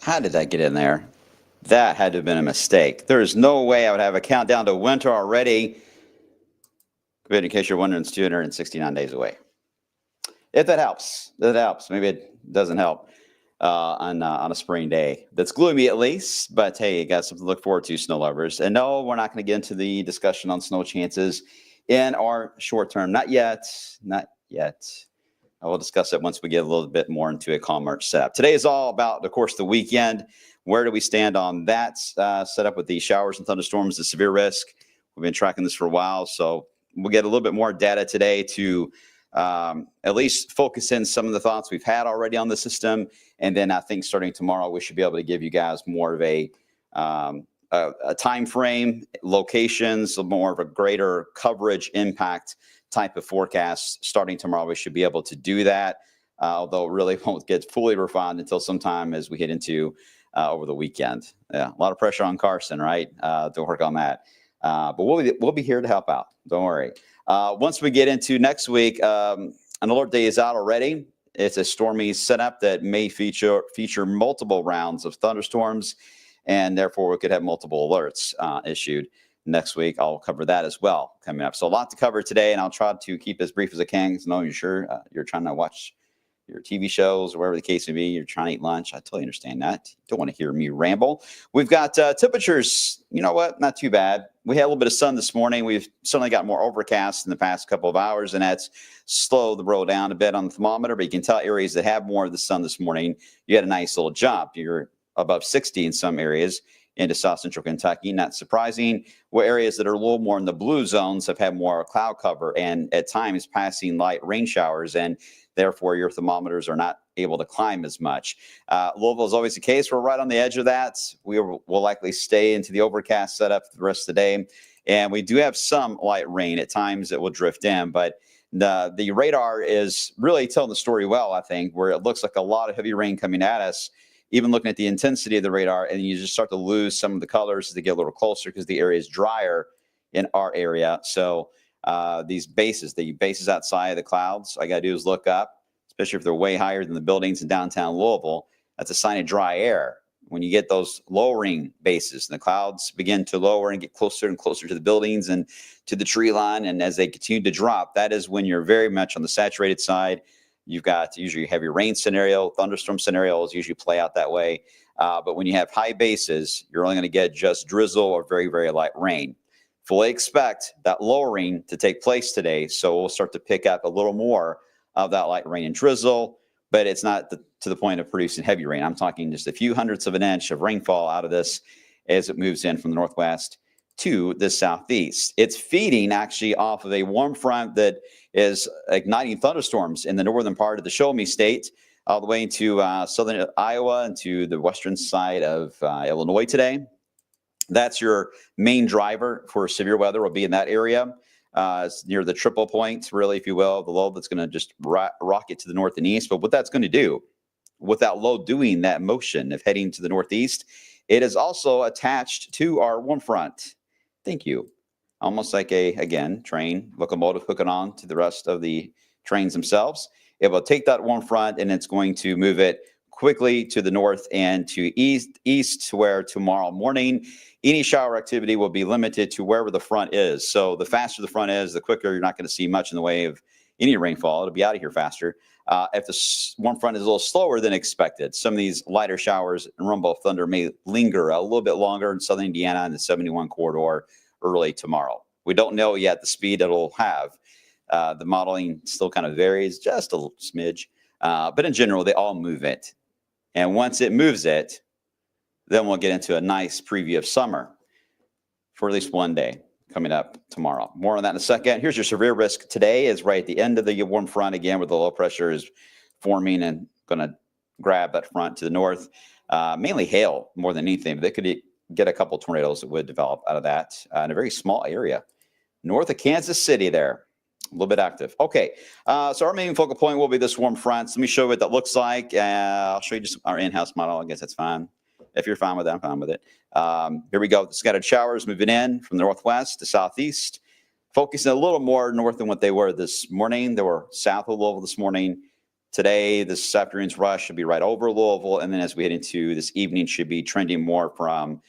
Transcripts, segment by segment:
How did that get in there? That had to have been a mistake. There is no way I would have a countdown to winter already. But in case you're wondering, it's 269 days away. If that helps, Maybe it doesn't help on a spring day. That's gloomy at least, but hey, you got something to look forward to, snow lovers. And no, we're not going to get into the discussion on snow chances in our short term. Not yet. I will discuss it once we get a little bit more into a calmer setup. Today is all about, of course, the weekend. Where do we stand on that setup with the showers and thunderstorms, the severe risk? We've been tracking this for a while, so we'll get a little bit more data today to at least focus in some of the thoughts we've had already on the system. And then I think starting tomorrow, we should be able to give you guys more of a time frame, locations, more of a greater coverage impact type of forecast. Starting tomorrow, we should be able to do that, although it really won't get fully refined until sometime as we get into over the weekend. Yeah, a lot of pressure on Carson, right, to work on that. But we'll be here to help out. Don't worry. Once we get into next week, an alert day is out already. It's a stormy setup that may feature multiple rounds of thunderstorms, and therefore we could have multiple alerts issued next week. I'll cover that as well coming up. So a lot to cover today, and I'll try to keep as brief as I can. Because I know you're trying to watch your TV shows or whatever the case may be. You're trying to eat lunch. I totally understand that. You don't want to hear me ramble. We've got temperatures, you know what, not too bad. We had a little bit of sun this morning. We've certainly got more overcast in the past couple of hours, and that's slowed the roll down a bit on the thermometer. But you can tell areas that have more of the sun this morning, you had a nice little jump. You're above 60 in some areas into South Central Kentucky. Not surprising. Where areas that are a little more in the blue zones have had more cloud cover and at times passing light rain showers, and therefore your thermometers are not able to climb as much. Louisville is always the case. We're right on the edge of that. We will likely stay into the overcast setup for the rest of the day. And we do have some light rain at times that will drift in, but the radar is really telling the story well, I think, where it looks like a lot of heavy rain coming at us. Even looking at the intensity of the radar, and you just start to lose some of the colors as they get a little closer because the area is drier in our area. So the bases outside of the clouds, all I got to do is look up, especially if they're way higher than the buildings in downtown Louisville. That's a sign of dry air. When you get those lowering bases and the clouds begin to lower and get closer and closer to the buildings and to the tree line, and as they continue to drop, that is when you're very much on the saturated side. You've got usually a heavy rain scenario, thunderstorm scenarios usually play out that way. But when you have high bases, you're only going to get just drizzle or very, very light rain. Fully expect that lowering to take place today. So we'll start to pick up a little more of that light rain and drizzle, but it's not to the point of producing heavy rain. I'm talking just a few hundredths of an inch of rainfall out of this as it moves in from the northwest to the southeast. It's feeding actually off of a warm front that is igniting thunderstorms in the northern part of the Show Me State. all the way into southern Iowa and to the western side of Illinois today. That's your main driver for severe weather will be in that area. It's near the triple point, really, if you will, the low that's going to just rocket to the north and east. But what that's going to do, with that low doing that motion of heading to the northeast, it is also attached to our warm front. Thank you. Almost like a, again, train, locomotive hooking on to the rest of the trains themselves. It will take that warm front and it's going to move it quickly to the north and to east, where tomorrow morning, any shower activity will be limited to wherever the front is. So the faster the front is, the quicker you're not going to see much in the way of any rainfall. It'll be out of here faster. If the warm front is a little slower than expected, some of these lighter showers and rumble of thunder may linger a little bit longer in southern Indiana and the 71 corridor early tomorrow. We don't know yet the speed it'll have. The modeling still kind of varies just a little smidge. But in general, they all move it. And once it moves it, then we'll get into a nice preview of summer for at least one day coming up tomorrow. More on that in a second. Here's your severe risk today is right at the end of the warm front again, where the low pressure is forming and going to grab that front to the north. Mainly hail more than anything, but they could get a couple tornadoes that would develop out of that in a very small area. North of Kansas City there. A little bit active. Okay, so our main focal point will be this warm front. So let me show you what that looks like. I'll show you just our in-house model. I guess that's fine. If you're fine with that, I'm fine with it. Here we go. The scattered showers moving in from the northwest to southeast, focusing a little more north than what they were this morning. They were south of Louisville this morning. Today, this afternoon's rush should be right over Louisville. And then as we head into this evening, should be trending more from,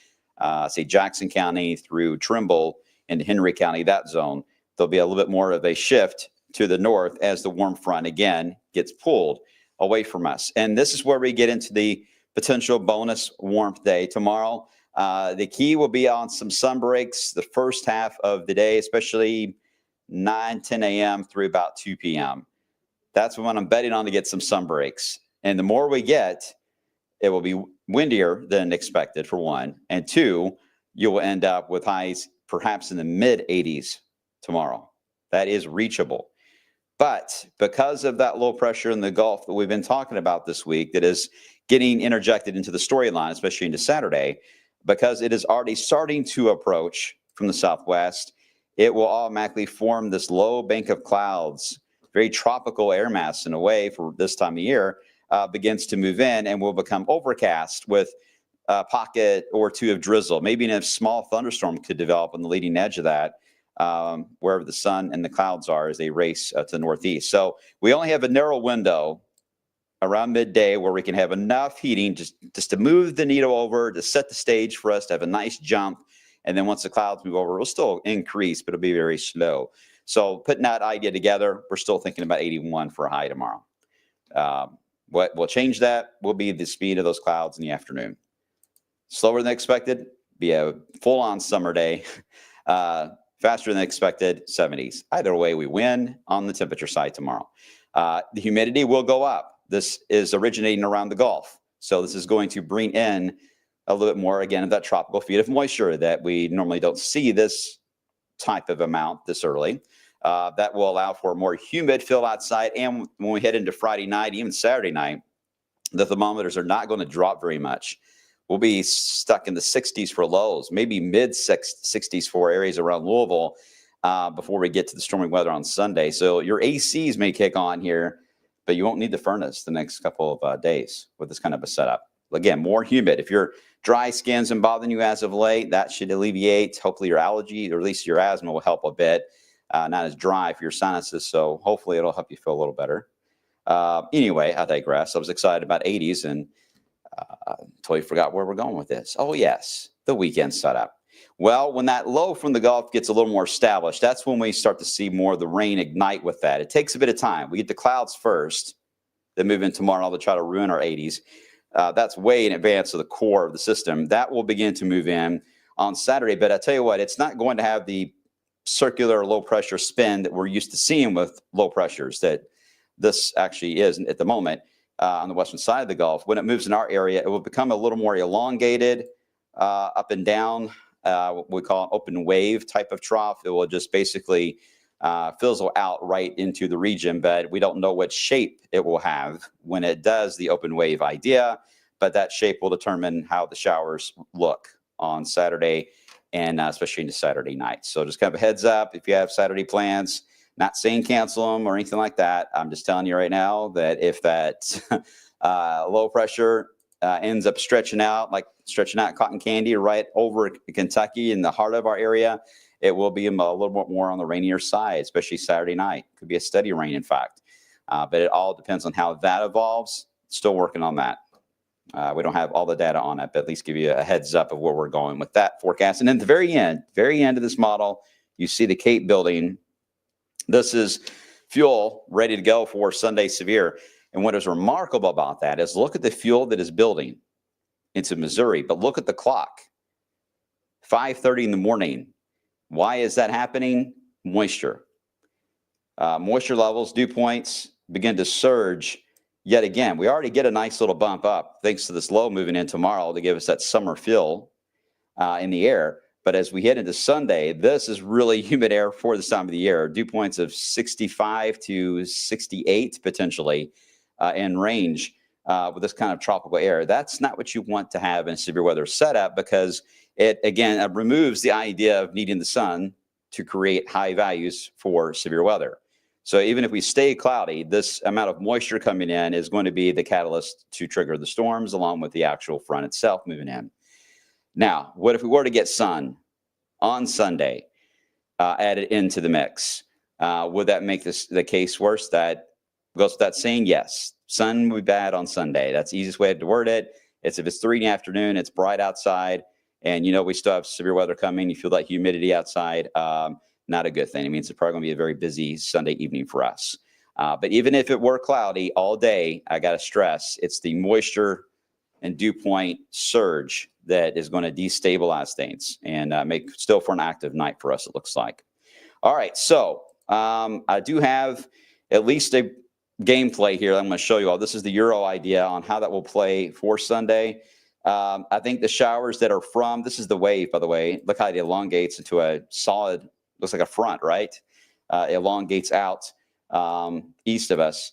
say, Jackson County through Trimble into Henry County, that zone. There'll be a little bit more of a shift to the north as the warm front again gets pulled away from us. And this is where we get into the potential bonus warmth day tomorrow. The key will be on some sun breaks the first half of the day, especially 9-10 a.m. through about 2 p.m. That's when I'm betting on to get some sun breaks. And the more we get, it will be windier than expected, for one. And two, you will end up with highs perhaps in the mid 80s tomorrow. That is reachable. But because of that low pressure in the Gulf that we've been talking about this week, that is getting interjected into the storyline, especially into Saturday, because it is already starting to approach from the southwest, it will automatically form this low bank of clouds, very tropical air mass in a way for this time of year, begins to move in and will become overcast with a pocket or two of drizzle. Maybe a small thunderstorm could develop on the leading edge of that, wherever the sun and the clouds are as they race to the northeast. So we only have a narrow window around midday where we can have enough heating just to move the needle over, to set the stage for us to have a nice jump. And then once the clouds move over, it'll still increase, but it'll be very slow. So putting that idea together, we're still thinking about 81 for a high tomorrow. What will change that will be the speed of those clouds in the afternoon. Slower than expected, be a full-on summer day. Faster than expected, 70s. Either way, we win on the temperature side tomorrow. The humidity will go up. This is originating around the Gulf. So this is going to bring in a little bit more, again, of that tropical feed of moisture that we normally don't see this type of amount this early. That will allow for a more humid feel outside. And when we head into Friday night, even Saturday night, the thermometers are not going to drop very much. We'll be stuck in the 60s for lows, maybe mid 60s for areas around Louisville before we get to the stormy weather on Sunday. So your ACs may kick on here, but you won't need the furnace the next couple of days with this kind of a setup. Again, more humid. If your dry skin's been bothering you as of late, that should alleviate. Hopefully your allergy, or at least your asthma, will help a bit. Not as dry for your sinuses, so hopefully it'll help you feel a little better. Anyway, I digress. I was excited about 80s and totally forgot where we're going with this. Oh, yes, the weekend setup. Well, when that low from the Gulf gets a little more established, that's when we start to see more of the rain ignite with that. It takes a bit of time. We get the clouds first, then move in tomorrow to try to ruin our 80s. That's way in advance of the core of the system. That will begin to move in on Saturday. But I tell you what, it's not going to have the circular low pressure spin that we're used to seeing with low pressures that this actually is at the moment on the western side of the Gulf. When it moves in our area, it will become a little more elongated up and down. What we call an open wave type of trough. It will just basically fizzle out right into the region, but we don't know what shape it will have when it does the open wave idea, but that shape will determine how the showers look on Saturday and especially into Saturday night. So just kind of a heads up if you have Saturday plans, not saying cancel them or anything like that. I'm just telling you right now that if that low pressure ends up stretching out cotton candy right over Kentucky in the heart of our area, it will be a little bit more on the rainier side, especially Saturday night. Could be a steady rain, in fact. But it all depends on how that evolves. Still working on that. We don't have all the data on it, but at least give you a heads up of where we're going with that forecast. And then at the very end of this model, you see the Cape building. This is fuel ready to go for Sunday severe. And what is remarkable about that is look at the fuel that is building into Missouri, but look at the clock. 5:30 in the morning. Why is that happening? Moisture. Moisture levels, dew points begin to surge yet again. We already get a nice little bump up thanks to this low moving in tomorrow to give us that summer feel in the air. But as we head into Sunday, this is really humid air for this time of the year. Dew points of 65 to 68 potentially in range with this kind of tropical air. That's not what you want to have in a severe weather setup because it, again, removes the idea of needing the sun to create high values for severe weather. So even if we stay cloudy, this amount of moisture coming in is going to be the catalyst to trigger the storms along with the actual front itself moving in. Now, what if we were to get sun on Sunday added into the mix? Would that make the case worse? That goes without saying, yes. Sun would be bad on Sunday. That's the easiest way to word it. If it's 3 in the afternoon, it's bright outside, and we still have severe weather coming. You feel that humidity outside. Not a good thing. It means it's probably going to be a very busy Sunday evening for us. But even if it were cloudy all day, I got to stress, it's the moisture and dew point surge that is going to destabilize things and make still for an active night for us, it looks like. All right, so I do have at least a gameplay here I'm going to show you all. This is the Euro idea on how that will play for Sunday. I think the showers that are this is the wave, by the way. Look how it elongates into a solid, looks like a front, right? Elongates out east of us.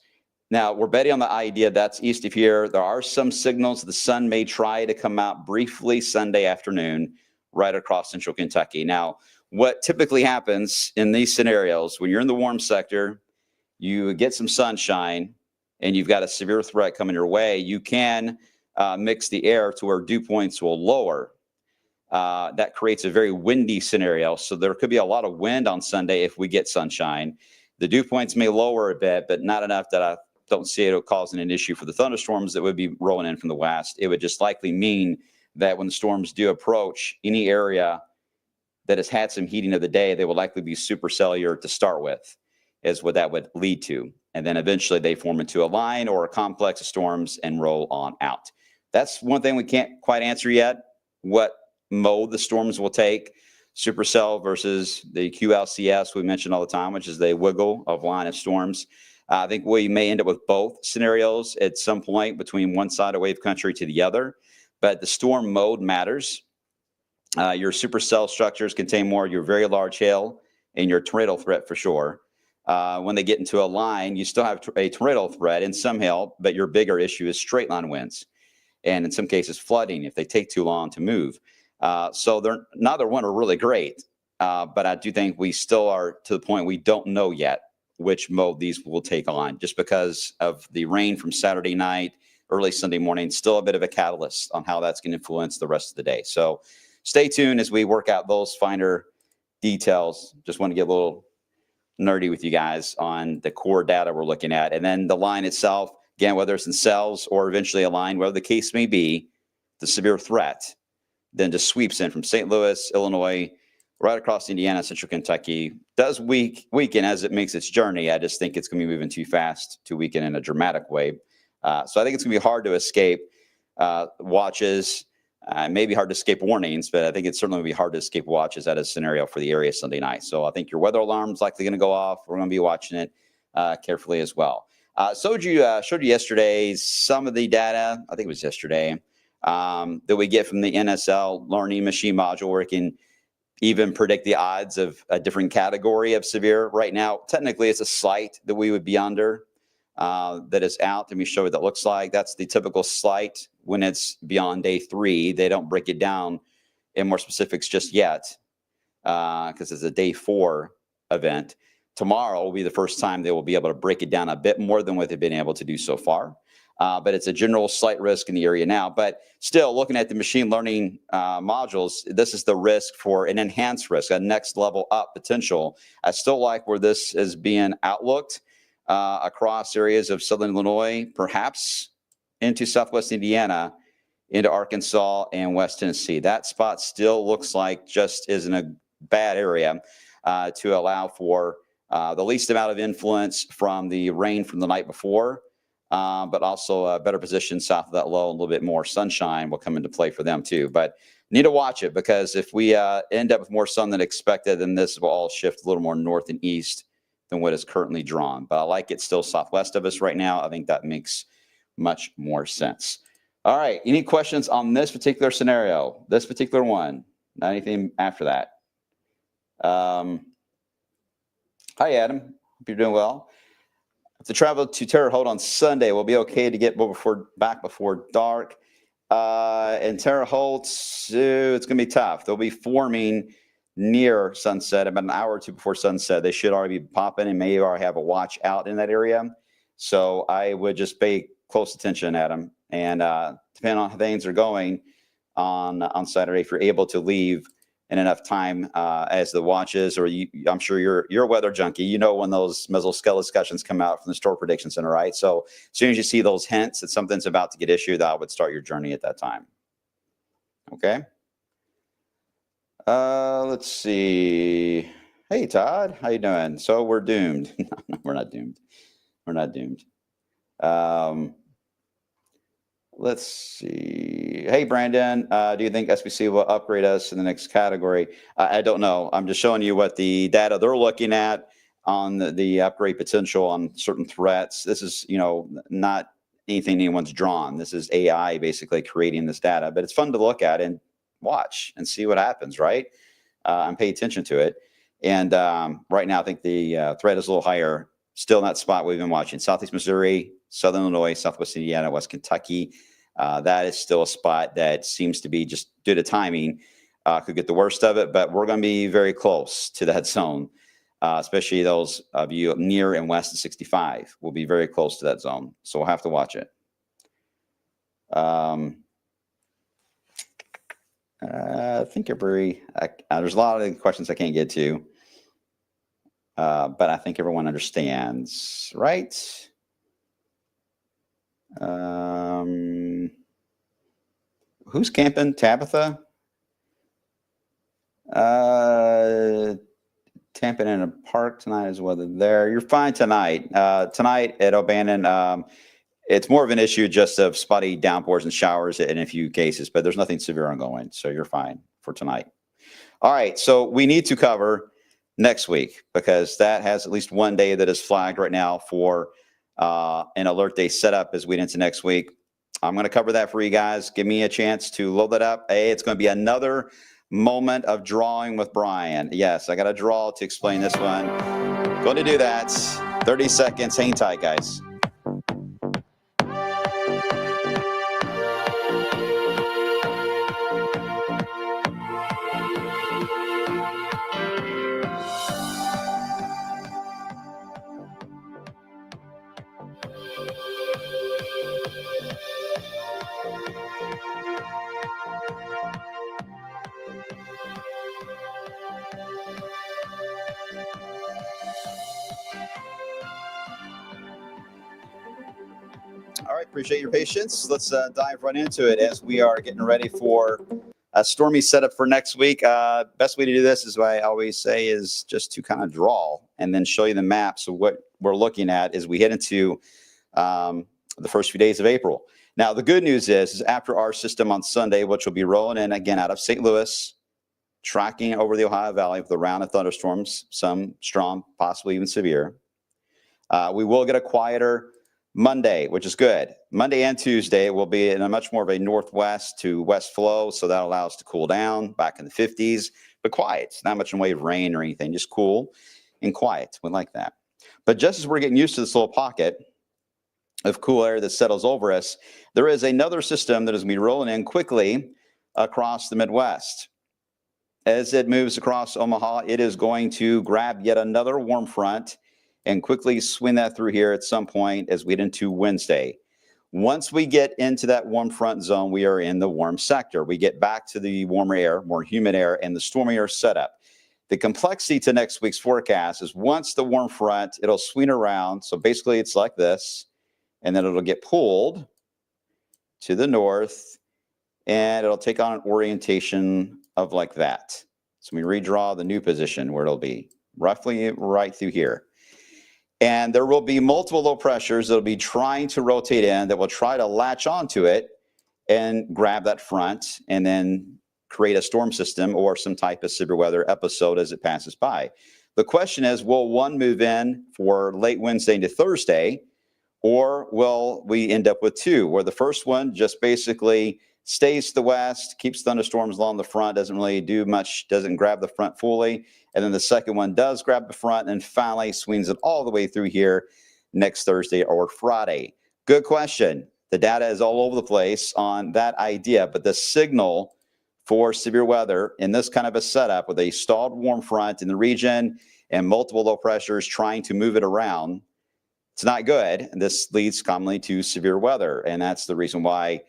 Now, we're betting on the idea that's east of here. There are some signals the sun may try to come out briefly Sunday afternoon right across central Kentucky. Now, what typically happens in these scenarios, when you're in the warm sector, you get some sunshine and you've got a severe threat coming your way, you can mix the air to where dew points will lower. That creates a very windy scenario. So there could be a lot of wind on Sunday if we get sunshine. The dew points may lower a bit, but not enough that I don't see it causing an issue for the thunderstorms that would be rolling in from the west. It would just likely mean that when the storms do approach any area that has had some heating of the day, they will likely be supercellular to start with, is what that would lead to. And then eventually they form into a line or a complex of storms and roll on out. That's one thing we can't quite answer yet, what mode the storms will take. Supercell versus the QLCS we mentioned all the time, which is the wiggle of line of storms. I think we may end up with both scenarios at some point between one side of wave country to the other, but the storm mode matters. Your supercell structures contain more of your very large hail and your tornado threat for sure. When they get into a line, you still have a tornado threat and some hail, but your bigger issue is straight line winds. And in some cases, flooding if they take too long to move. So neither one are really great, but I do think we still are to the point we don't know yet which mode these will take on, just because of the rain from Saturday night, early Sunday morning, still a bit of a catalyst on how that's going to influence the rest of the day. So stay tuned as we work out those finer details. Just want to get a little nerdy with you guys on the core data we're looking at. And then the line itself, again, whether it's in cells or eventually a line, whatever the case may be, the severe threat then just sweeps in from St. Louis, Illinois, right across Indiana, central Kentucky. Does weaken as it makes its journey. I just think it's going to be moving too fast to weaken in a dramatic way. So I think it's going to be hard to escape watches, maybe hard to escape warnings, but I think it's certainly going to be hard to escape watches at a scenario for the area Sunday night. So I think your weather alarm's likely going to go off. We're going to be watching it carefully as well. Showed you yesterday some of the data, I think it was yesterday, that we get from the NSL learning machine module where it can even predict the odds of a different category of severe. Right now, technically, it's a slight that we would be under that is out. Let me show you what that looks like. That's the typical slight when it's beyond day 3. They don't break it down in more specifics just yet because it's a day 4 event. Tomorrow will be the first time they will be able to break it down a bit more than what they've been able to do so far. But it's a general slight risk in the area now. But still, looking at the machine learning modules, this is the risk for an enhanced risk, a next level up potential. I still like where this is being outlooked across areas of southern Illinois, perhaps into southwest Indiana, into Arkansas and West Tennessee. That spot still looks like just isn't a bad area to allow for the least amount of influence from the rain from the night before. But also a better position south of that low, a little bit more sunshine will come into play for them too. But need to watch it because if we end up with more sun than expected, then this will all shift a little more north and east than what is currently drawn. But I like it still southwest of us right now. I think that makes much more sense. All right. Any questions on this particular scenario, this particular one? Not anything after that. Hi, Adam. Hope you're doing well. To travel to Terre Haute on Sunday, will be okay to get back before dark. In Terre Haute, it's going to be tough. They'll be forming near sunset, about an hour or two before sunset. They should already be popping and may already have a watch out in that area. So I would just pay close attention, Adam. And depending on how things are going on Saturday, if you're able to leave in enough time as the watches, or I'm sure you're a weather junkie. You know when those mesoscale discussions come out from the Storm Prediction Center, right? So as soon as you see those hints that something's about to get issued, I would start your journey at that time. Okay. Let's see. Hey, Todd, how you doing? So we're doomed. No, we're not doomed. We're not doomed. Let's see. Hey, Brandon, do you think SBC will upgrade us in the next category? I don't know. I'm just showing you what the data they're looking at on the upgrade potential on certain threats. This is, not anything anyone's drawn. This is AI basically creating this data, but it's fun to look at and watch and see what happens, right? And pay attention to it. And right now, I think the threat is a little higher. Still in that spot we've been watching. Southeast Missouri, Southern Illinois, Southwest Indiana, West Kentucky. That is still a spot that seems to be, just due to timing, could get the worst of it, but we're going to be very close to that zone, especially those of you near and west of 65 will be very close to that zone. So we'll have to watch it. I think there's a lot of questions I can't get to, but I think everyone understands, right? Who's camping? Tabitha? Camping in a park tonight is weather there. You're fine tonight. Tonight at O'Bannon, it's more of an issue just of spotty downpours and showers in a few cases, but there's nothing severe ongoing, so you're fine for tonight. All right, so we need to cover next week because that has at least one day that is flagged right now for an alert day setup as we get into next week. I'm going to cover that for you guys. Give me a chance to load that up. Hey, it's going to be another moment of drawing with Brian. Yes, I got a draw to explain this one. Going to do that. 30 seconds. Hang tight, guys. All right, appreciate your patience. Let's dive right into it as we are getting ready for a stormy setup for next week. Best way to do this is what I always say is just to kind of draw and then show you the map. So what we're looking at is we head into the first few days of April. Now, the good news is after our system on Sunday, which will be rolling in again out of St. Louis, tracking over the Ohio Valley with a round of thunderstorms, some strong, possibly even severe. We will get a quieter Monday, which is good. Monday and Tuesday will be in a much more of a northwest to west flow, so that allows us to cool down back in the 50s. but quiet. It's not much in the way of rain or anything, just cool and quiet. We like that. But just as we're getting used to this little pocket of cool air that settles over us, there is another system that is going to be rolling in quickly across the Midwest. As it moves across Omaha, it is going to grab yet another warm front and quickly swing that through here at some point as we get into Wednesday. Once we get into that warm front zone, we are in the warm sector. We get back to the warmer air, more humid air, and the stormy air setup. The complexity to next week's forecast is once the warm front, it'll swing around. So basically it's like this, and then it'll get pulled to the north, and it'll take on an orientation of like that. So we redraw the new position where it'll be roughly right through here. And there will be multiple low pressures that'll be trying to rotate in that will try to latch onto it and grab that front and then create a storm system or some type of severe weather episode as it passes by. The question is, will one move in for late Wednesday into Thursday, or will we end up with two, where the first one just basically stays to the west, keeps thunderstorms along the front, doesn't really do much, doesn't grab the front fully. And then the second one does grab the front and finally swings it all the way through here next Thursday or Friday. Good question. The data is all over the place on that idea, but the signal for severe weather in this kind of a setup with a stalled warm front in the region and multiple low pressures trying to move it around, it's not good. And this leads commonly to severe weather. And that's the reason why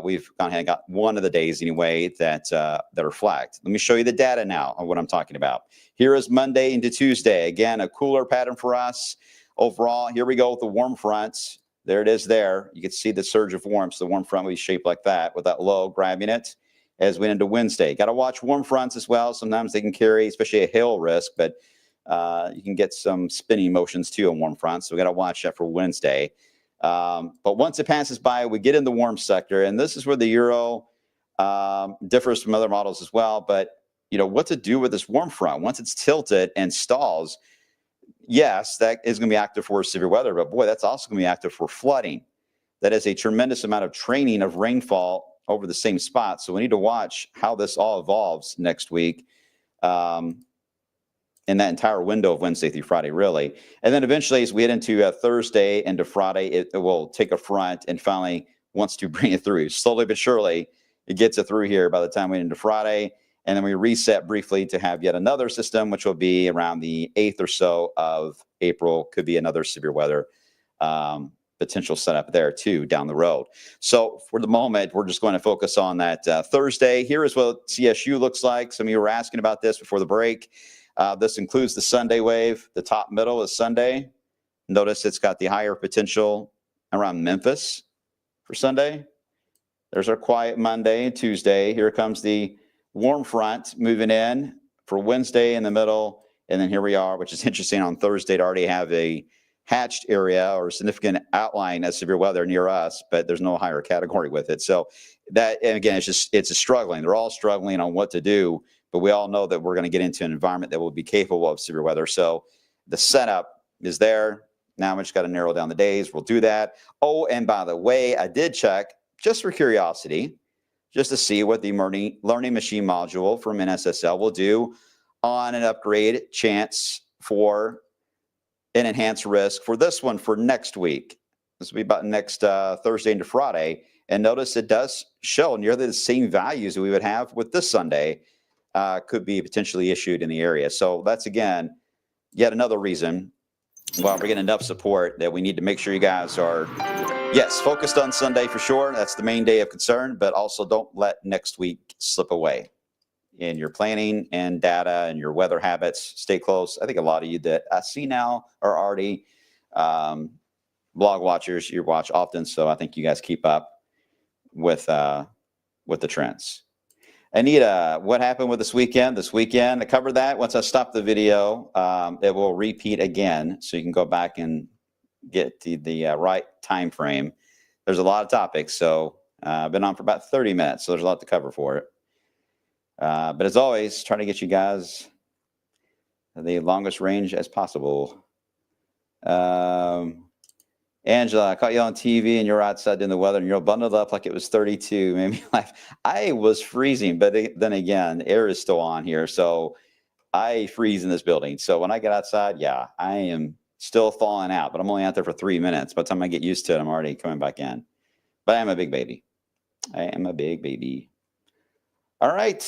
we've gone ahead and got one of the days anyway that are flagged. Let me show you the data now on what I'm talking about. Here is Monday into Tuesday. Again, a cooler pattern for us overall. Here we go with the warm fronts. There it is there. You can see the surge of warmth. So the warm front will be shaped like that with that low grabbing it as we into Wednesday. Got to watch warm fronts as well. Sometimes they can carry, especially a hail risk, but you can get some spinning motions too on warm fronts. So we got to watch that for Wednesday. But once it passes by, we get in the warm sector, and this is where the Euro differs from other models as well. But, you know, what to do with this warm front once it's tilted and stalls? Yes, that is going to be active for severe weather, but boy, that's also going to be active for flooding. That is a tremendous amount of training of rainfall over the same spot. So we need to watch how this all evolves next week. In that entire window of Wednesday through Friday, really. And then eventually, as we get into Thursday into Friday, it will take a front and finally wants to bring it through. Slowly but surely, it gets it through here by the time we get into Friday. And then we reset briefly to have yet another system, which will be around the 8th or so of April. Could be another severe weather potential setup there, too, down the road. So for the moment, we're just going to focus on that Thursday. Here is what CSU looks like. Some of you were asking about this before the break. This includes the Sunday wave. The top middle is Sunday. Notice it's got the higher potential around Memphis for Sunday. There's our quiet Monday and Tuesday. Here comes the warm front moving in for Wednesday in the middle. And then here we are, which is interesting on Thursday to already have a hatched area or significant outline of severe weather near us, but there's no higher category with it. So that, and again, it's a struggling. They're all struggling on what to do. But we all know that we're going to get into an environment that will be capable of severe weather. So the setup is there. Now we just got to narrow down the days. We'll do that. Oh, and by the way, I did check just for curiosity, just to see what the learning machine module from NSSL will do on an upgrade chance for an enhanced risk for this one for next week. This will be about next Thursday into Friday. And notice it does show nearly the same values that we would have with this Sunday. Could be potentially issued in the area. So that's, again, yet another reason why we're getting enough support that we need to make sure you guys are, yes, focused on Sunday for sure. That's the main day of concern, but also don't let next week slip away in your planning and data and your weather habits. Stay close. I think a lot of you that I see now are already blog watchers. You watch often, so I think you guys keep up with the trends. Anita, what happened with this weekend? This weekend, I covered that. Once I stop the video, it will repeat again, so you can go back and get the right time frame. There's a lot of topics, so I've been on for about 30 minutes, so there's a lot to cover for it. But as always, trying to get you guys the longest range as possible. Angela, I caught you on TV and you're outside in the weather and you're bundled up like it was 32. Made me laugh. I was freezing, but then again, air is still on here. So I freeze in this building. So when I get outside, yeah, I am still thawing out, but I'm only out there for 3 minutes. By the time I get used to it, I'm already coming back in. But I am a big baby. I am a big baby. All right.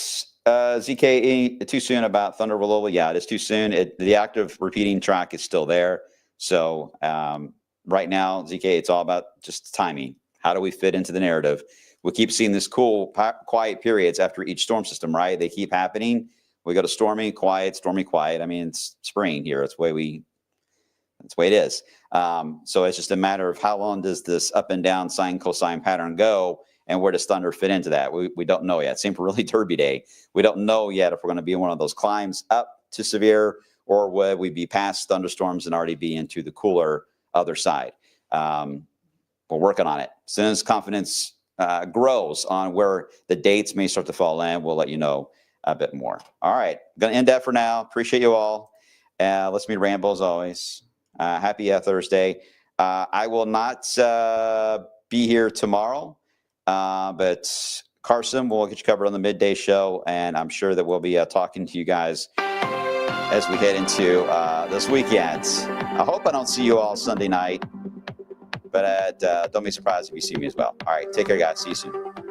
ZK, too soon about Thunder Louisville. Yeah, it is too soon. The active repeating track is still there. So right now, ZK, it's all about just timing. How do we fit into the narrative? We keep seeing this cool, quiet periods after each storm system, right? They keep happening. We go to stormy, quiet. I mean, it's spring here. It's the way it is. So it's just a matter of how long does this up and down sine cosine pattern go, and where does Thunder fit into that? We don't know yet. Same for really Derby Day. We don't know yet if we're going to be in one of those climbs up to severe, or would we be past thunderstorms and already be into the cooler other side. We're working on it. As soon as confidence grows on where the dates may start to fall in, we'll let you know a bit more. All right, going to end that for now. Appreciate you all. Let's meet Rambo as always. Happy Thursday. I will not be here tomorrow, but Carson will get you covered on the midday show, and I'm sure that we'll be talking to you guys as we head into this weekend. I hope I don't see you all Sunday night, but don't be surprised if you see me as well. All right, take care, guys. See you soon.